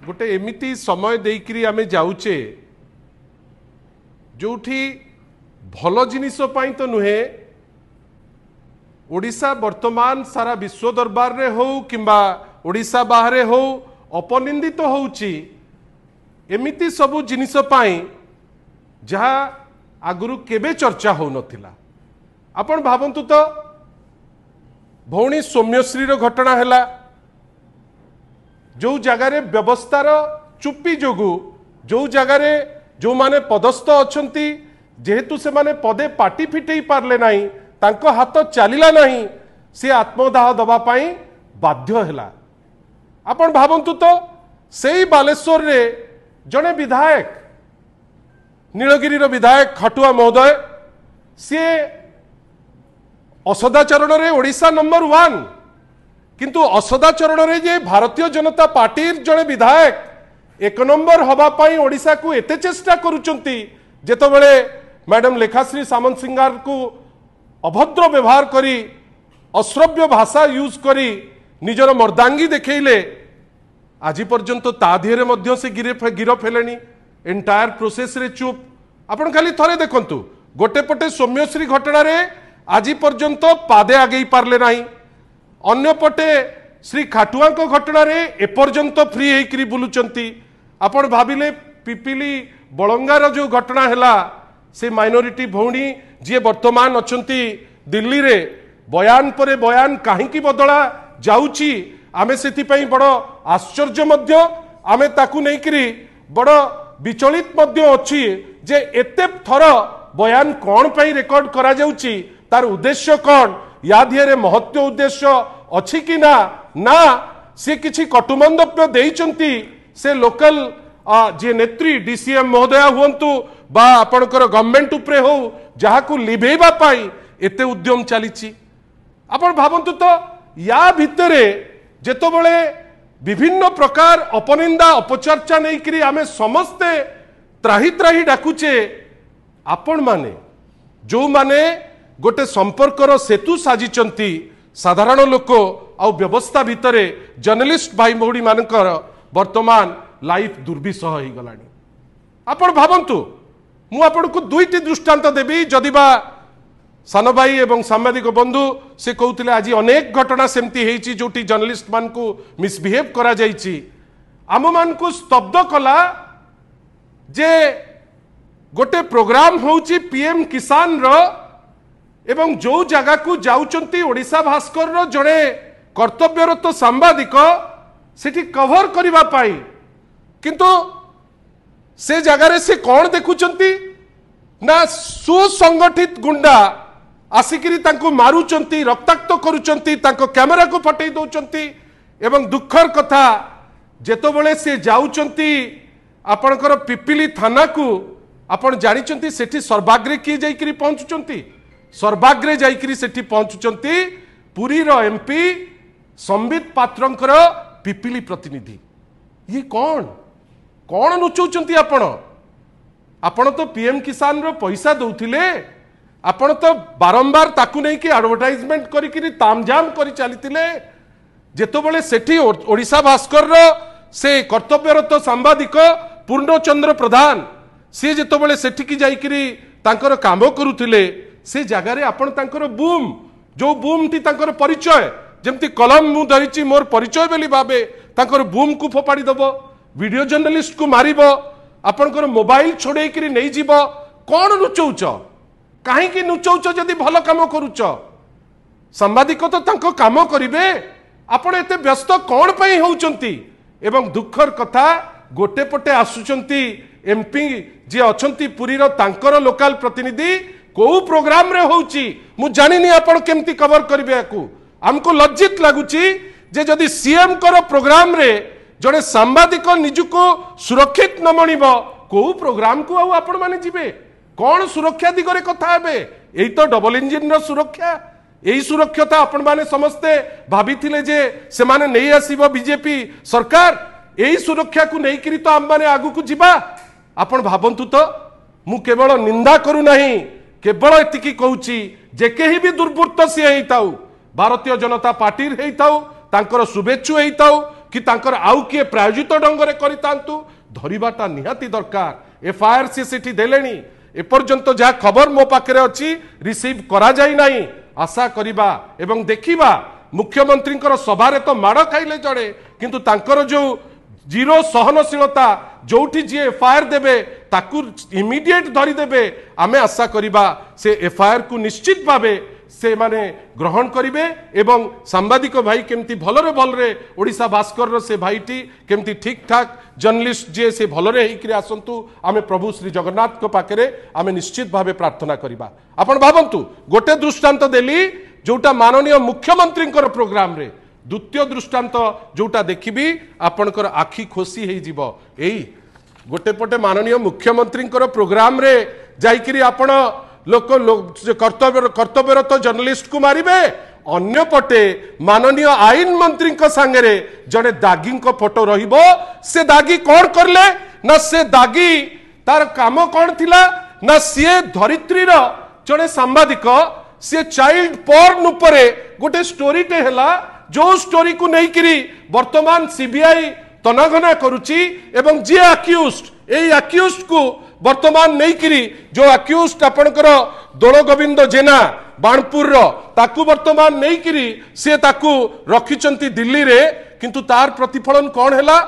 गोटे एमिती समय देकरी आमे जाऊचे जोठी भल जिनिस तो नुहे ओडिशा वर्तमान सारा विश्व दरबार रे हो किंबा ओडिशा बाहरे हो अपनिंदित तो होउची एमिती सबु जिनिस पाई जहा आगुरु केबे चर्चा हो नथिला। आपण भावंतु तो भौणी सौम्यश्री रो घटना हैला जो जगार व्यवस्थार चुप्पी जोगु जो जगार जो माने पदस्थ अछंती जेहेतु से माने पदे पाटी फिटई पारले नहीं तांको हाथ चलिला नहीं से आत्मदाह दबा पाई बाध्य हैला। आपण भावंतु तो सेई बालेश्वर रे जने विधायक नीलगिरी रो विधायक खटुआ महोदय सी असदाचरण रे ओडिशा नंबर 1 किंतु असदाचरण रे जे भारतीय जनता पार्टी जने विधायक 1 नंबर हवा पाई ओडिशा को एते चेष्टा करूचंती जेतबेले मैडम लेखाश्री सामंत सिंगार को अभद्र व्यवहार करी अश्रव्य भाषा यूज करी निजर मर्दांगी देखैले आज पर्यंत ता धीरे मध्य से गिरफ हेलेनी एंटायर प्रोसेस रे चुप। आपण खाली थरे देखंतु गोटे पटे सौम्यश्री घटना रे आज पर्यंत पादे आगे पारले नहीं अन्य पटे श्री खाटुआ को घटना रे एपर्यंत फ्री होकरी बुलुचंती। आपण भाविले पिपिली बलंगार जो घटना हैला से माइनॉरिटी भौणी जी वर्तमान अछंती दिल्ली रे बयान परे बयान काहींकी बदला जाउची आमे सेति पई बड़ आश्चर्य मध्य आमे ताकू नेकरी बड़ विचलित मध्य अछि जे एते थर बयान कोन पई रेकॉर्ड करा जाउची तार उद्देश्य कौन या धिरे महत्व उद्देश्य अच्छी कि ना से किछि कटुमंदप्य देइचंती से लोकल जे नेत्री डीसीएम महोदया हुंतु बा आपणकर गवर्नमेंट उपरे हो जहाकू लिभेबा पाई एते उद्यम चलीची। आपण भावंतु तो या भितरे जेतबेले विभिन्न प्रकार अपनिंदा अपचर्चा नेकरी आमे समस्ते त्राही त्राही डाकुचे आपण माने जो माने गोटे संपर्कर सेतु साजिचंती साधारण लोक आ व्यवस्था भितरे जर्नलिस्ट भाई भौणी मानकर वर्तमान लाइफ दुर्विषह हो गलानी। आपण भावंतु मु आपण को दुईटी दृष्टांत देबी जदिबा सान भाई एवं सांबादिक बंधु से कहते आज अनेक घटना सेमती हेची जोटी जर्नलिस्ट मान को मिसबिहेव करा जाइची आम मान को स्तब्ध कला जे गोटे प्रोग्राम होची पीएम किसान रो एवं जो जगह को जाउचंती ओडिशा भास्कर रो जड़े कर्तव्यरत सांबादिक सेठी कवर करिबा पाई किंतु से जगार से कौन देखुचंती ना सुसंगठित गुंडा आसिकिरी तांको मारुचंती रक्ताक्त करुचंती तांको कैमरा को फटई दउचंती एवं दुखर कथा जेतबेले से जाउचंती आपणकर पिपिली थाना को आपण जानिचंती सेठी सर्वाग्रे किए जाइकरी पहुंचुचंती सर्वाग्रे जाइकरी सेठी पहुंचुचंती पुरी रो एमपी संबित पात्रंकर पिपिली प्रतिनिधि। ये कौन कौन लुचौचंती आपण तो पीएम किसान रो पैसा दउथिले आपण तो बारंबार ताकू नहीं कि एडवर्टाइजमेंट करी तामझाम करी चलीथिले जेतबेले सेठी ओडिशा भास्कर रो से कर्तव्यरत सांबादिक पूर्णचंद्र प्रधान सी जेतबेले सेठी की जाइकरी तांकर काम करुथिले से जगार आपण तांकर बूम जो बूम टी तांकर परिचय जेमती कलम मु धरिची मोर परिचय बेली भाबे तांकर बूम को फोपाड़ी दबो वीडियो जर्नलिस्ट को मारिबो आपणकर मोबाइल छोड़े करी नहीं जीवो कौन लुचौच कहीं लुचौच जदि भल काम करुच सांबादिक तो तांको काम करिवे आपण एते व्यस्त कौन पई होउचंती एवं दुखर कथा गोटे पटे आसुचंती एमपी जे अछंती पुरी रो तांकर लोकल प्रतिनिधि को प्रोग्राम रे होउची मु जानिनी आपण केमती कवर करिवे याकू हमको लज्जित लागुची जे जदि सीएम कर प्रोग्राम रे जड़े सांबादिक निजुको सुरक्षित न मणिब को प्रोग्राम को आउ आपण माने जिबे कौन सुरक्षा दिगरे कथा हेबे एई तो डबल इंजिन रो सुरक्षा एई सुरक्षता आपण माने समस्ते भाबिथिले जे से माने नहीं आसीबो बीजेपी सरकार एई सुरक्षा को नहीं करी तो हम माने आगु को जिबा। आपण भाबंतु तो मु केवल निंदा करू नहीं केवल एतिकी कहूची जे केही भी दुर्वृत्त सी हेइताउ भारतीय जनता पार्टी हेइताउ तांकर शुभेच्छु हेइताउ कि तांकर आउ किए प्रायोजित ढंग से करितांतु धरिबाटा निहाती दरकार। एफआईआर सी सेठी देलेनी एपर्यंत जहाँ खबर मो पाखे अच्छी रिसीव करा जाई नाही। आशा करिबा एवं देखिबा मुख्यमंत्री सभारे तो माड़ खाइले जड़े किंतु तांकर जो जीरो सहनशीलता जोठी जी एफआईआर देबे ताकू इमिडिएट धरी देबे आमे आशा करिबा से एफआईआर को निश्चित भावे से माने ग्रहण करिवे एवं सांबादिक भाई केमती भलरे भलरे ओडिशा भास्कर से भाईटी केमती ठीक ठाक जर्नलिस्ट जे से भलरे हेकरी आसंतु आमे प्रभु श्री जगन्नाथ को पाखरे आमे निश्चित भावे प्रार्थना करिबा। आपण भाबंतु गोटे दृष्टांत देली जोटा माननीय मुख्यमंत्री प्रोग्राम रे द्वितीय दृष्टांत जोटा देखिबी आपणकर आखि खोसी हे जीवो। एई गोटे पटे माननीय मुख्यमंत्री प्रोग्राम रे जाइकिरी आपण लोक कर्तव्यरत जर्नलिस्ट को मारिबे अन्य पटे माननीय आईन मंत्री सांगे जड़े दागी फोटो रहिबो। से दागी कौन करले ना से दागी तार काम कौन थिला ना सी धरित्रीर जड़े सांबादिक सी चाइल्ड पोर्न उपरे गोटे स्टोरीटे हैला जो स्टोरी को नेइकिरी वर्तमान सीबीआई तनाघना करुची एवं जे अक्यूज्ड एई अक्यूज्ड को वर्तमान नेइकिरी जो अक्यूज्ड आपणकर दोल गोविंद जेना बाणपुर ताकू वर्तमान नेइकिरी से ताकू रखिचंती दिल्ली रे किंतु तार प्रतिफलन कौन हैला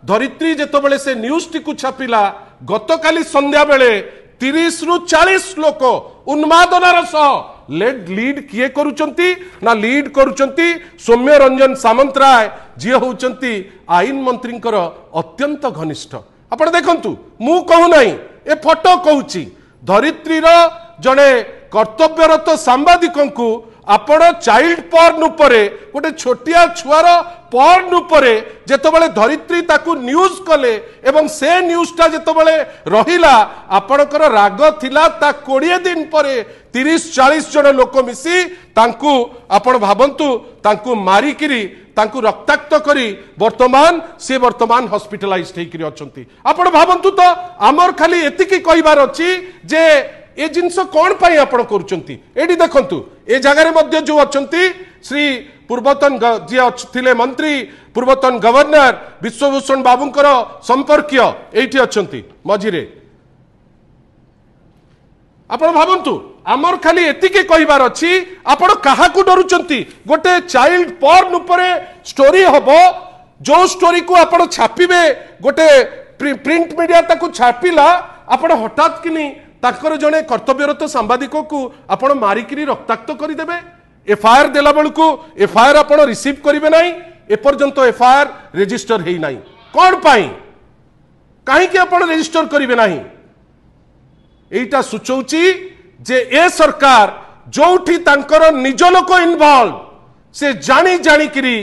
धरित्री जेतबेले से न्यूज टी को छापिला गतकाली संध्या बेले 30 रु 40 लोक उन्मादनार सह लीड किए करुचंती ना लीड करुचंती सौम्य रंजन सामंतराय जी होचंती आईन मंत्रींकर अत्यंत घनिष्ठ। आपण देखंतु मु कहू नाही ए फोटो कहूची धरित्रीर जड़े कर्तव्यरत सांबादिकों को आपण चाइल्ड पोर्न उपरे गोटे छोटिया छुआर पोर्न उपरे जेतबेले धरित्री ताकू न्यूज कले एवं से न्यूजटा जेतबेले रहिला आपणकर राग थिला ता 20 दिन परे 30-40 जन लोक मिसी तांकू आपण भाबंतु तांकू मारिकिरी तांकू रक्ताक्त करी वर्तमान हॉस्पिटलाइज हेकरी अछंती। आपण भाबंतु तो आमर खाली एतिकी कहिबार अछि जे ए जिनस कौन पाई आपण करूचंती। एडी देखंतु ए जगह मध्य जो अछंती श्री पूर्वतन जे थिले मंत्री पूर्वतन गवर्नर विश्वभूषण बाबूंकर संपर्कीय एठी अछंती मझिरे। आपण भाबंतु आमर खाली एतिके कहिबार अछि आपण काहाकू डरुचंती गोटे चाइल्ड पोर्न उपरे स्टोरी हबो जो स्टोरी को आपण छापिबे गोटे प्रिंट मीडिया ताकू छापिला आपण हठात किनी ताकर जने कर्तव्यरत सांबादिक को आपण मारिकिरी रक्ताक्त करदेवे। एफआईआर देला बेलू एफआईआर आपण रिसीव करेंगे ना एपर्यंत एफआईआर रेजिस्टर है ना कौन पाई कहीं आपण रेजिस्टर करेंगे ना एटा सूचौची जे ए सरकार जोठी तांकर निज लोक इनवॉल्व से जानी जानी किरी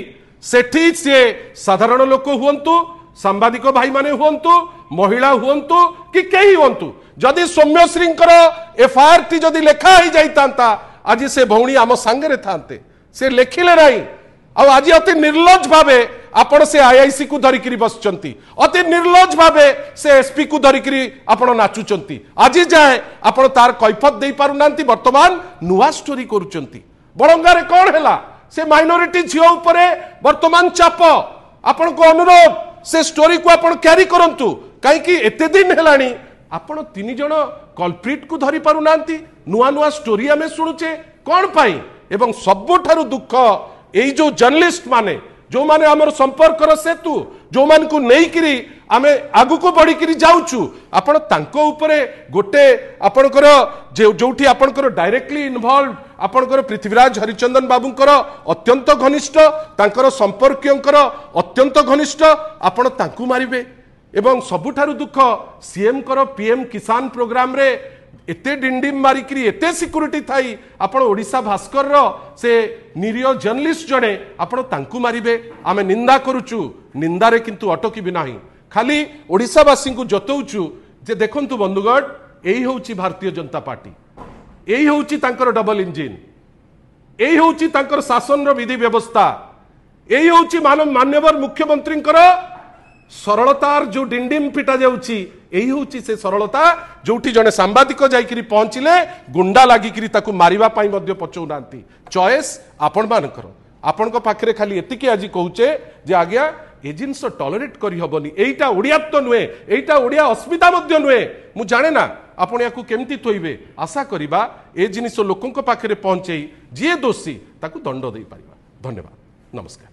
सेठी से साधारण लोक हुंतु सांबादिक भाई माने हुंतु महिला हुंतु कि कहीं हुंतु जदि सौम्यश्री एफआईआर टी जदि लेखा ही जाइता आज से भौणी आम सांगे थांते से लेखिले नहीं आज अति निर्लज भावे आपण से आईआईसी को धरिकी बसचंती अति निर्लज भावे से एसपी को धरिकी आपण नाचुचंती आज जाए आपण तार कैफत दे पारु नांती वर्तमान नुआ स्टोरी करूचंती। बड़ंगारे कौन हैला से माइनॉरिटी झियो उपरे वर्तमान चाप आपण को अनुरोध से स्टोरी को आपण कैरी करंतु कहीं एते दिन हेलानी आपण 3 जण कल्प्रिट को धरी पारु नांती नुआ नुआ स्टोरी आमे सुनुचे कौन पाई एवं सबुठारु दुख एई जो जर्नलिस्ट माने जो माने हमर संपर्कर सेतु जो मान को नहीं किरी आमे आगु को बढ़ी किरी जाउचु आपण तांको उपरे गोटे आपणकर जोठी आपणकर डायरेक्टली इन्वॉल्व आपणकर पृथ्वीराज हरिचंदन बाबूंकर अत्यंत घनिष्ठ तांकर संपर्कीयंकर अत्यंत घनिष्ठ आपण तांकु मारिबे एवं सबुठारु दुख सीएम कर पीएम किसान प्रोग्राम रे एते डिंडिम मारिकी एते सिक्यूरीटी थाई आपण ओडिशा भास्कर से निरीह जर्नलिस्ट जड़े आपण तांकु मारिबे आमे निंदा करूचु निंदारे किंतु अटकी भी नाही खाली ओडिशावासी को जतौचु जे देखंतु बंधुगण एही होउची भारतीय जनता पार्टी एही होउची तांकर डबल इंजिन एही होउची तांकर शासन रो विधि व्यवस्था एही होउची माननीय मुख्यमंत्री सरलतार जो डिंडिम पिटा जाउची एही होउची से सरलता जोठी जने सांबादिक जाइकिरी पहुंचिले गुंडा लागिकिरी ताकू मारिबा पाई मध्ये पचौनांती चॉइस आपण मानकर आपण को पाखरे खाली एतिकी आज कहूचे जे आज्ञा ए जिनस टॉलरेट करी हबनी एटा ओडियात्व नुहे एटा ओडिया अस्मिता मध्य नुहे मु जाने ना आपण याकू केमती थोइबे आशा करिबा ए जिनिस लोकंक पाखरे पहुंचेई जे दोषी ताकू दंड देई परिबा धन्यवाद नमस्कार।